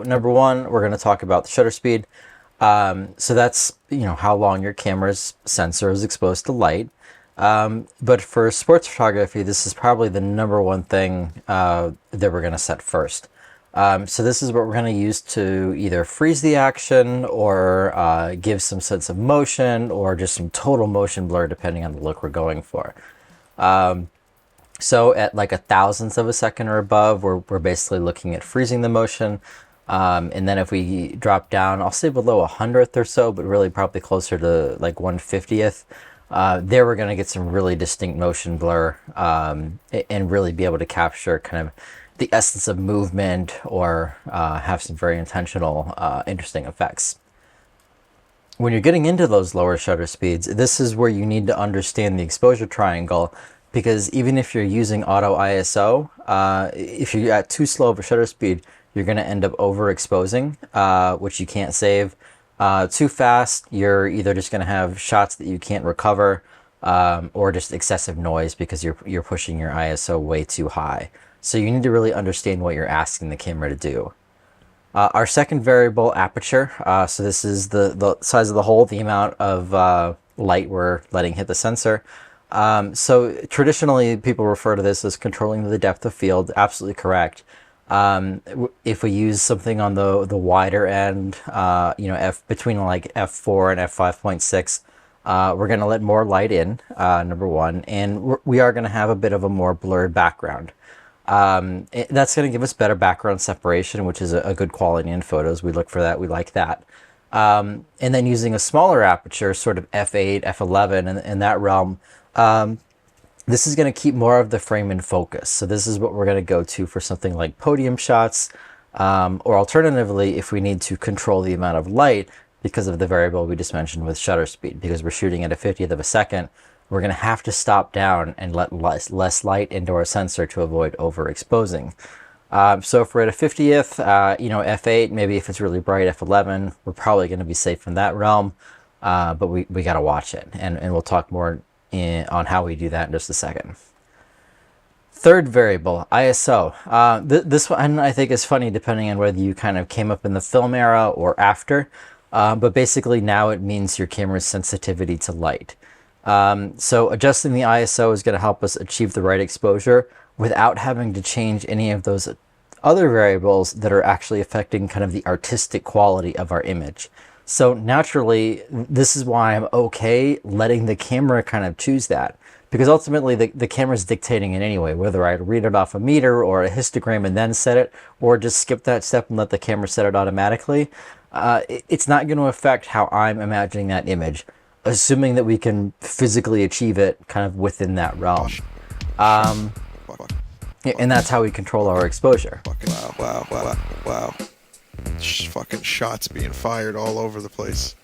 Number one, we're going to talk about the shutter speed. So that's, how long your camera's sensor is exposed to light. But for sports photography, this is probably the number one thing that we're going to set first. So this is what we're going to use to either freeze the action or give some sense of motion or just some total motion blur depending on the look we're going for. So at like a thousandth of a second or above, we're basically looking at freezing the motion. And then if we drop down, I'll say below a hundredth or so, but really probably closer to like 1/50th. There we're going to get some really distinct motion blur and really be able to capture kind of the essence of movement or have some very intentional, interesting effects. When you're getting into those lower shutter speeds, this is where you need to understand the exposure triangle, because even if you're using auto ISO, if you're at too slow of a shutter speed, you're going to end up overexposing, which you can't save. Too fast, you're either just going to have shots that you can't recover, or just excessive noise because you're pushing your ISO way too high. So you need to really understand what you're asking the camera to do. Our second variable, aperture. So this is the size of the hole, the amount of light we're letting hit the sensor. So traditionally, people refer to this as controlling the depth of field. Absolutely correct. If we use something on the wider end, between like f4 and f5.6, we're going to let more light in, number one, and we are going to have a bit of a more blurred background. That's going to give us better background separation, which is a good quality in photos. We look for that. We like that. And then using a smaller aperture, sort of f8, f11, in that realm, this is going to keep more of the frame in focus. So this is what we're going to go to for something like podium shots, or alternatively, if we need to control the amount of light because of the variable we just mentioned with shutter speed, because we're shooting at a 50th of a second, we're going to have to stop down and let less light into our sensor to avoid overexposing. So if we're at a 50th, f8, maybe if it's really bright, f11, we're probably going to be safe in that realm, but we got to watch it, and we'll talk more on how we do that in just a second. Third variable, ISO. This one I think is funny depending on whether you kind of came up in the film era or after, but basically now it means your camera's sensitivity to light. So adjusting the ISO is going to help us achieve the right exposure without having to change any of those other variables that are actually affecting kind of the artistic quality of our image. So naturally, this is why I'm okay letting the camera kind of choose that, because ultimately the camera's dictating it anyway, whether I read it off a meter or a histogram and then set it, or just skip that step and let the camera set it automatically. It's not going to affect how I'm imagining that image, assuming that we can physically achieve it kind of within that realm. And that's how we control our exposure. Wow. Fucking shots being fired all over the place.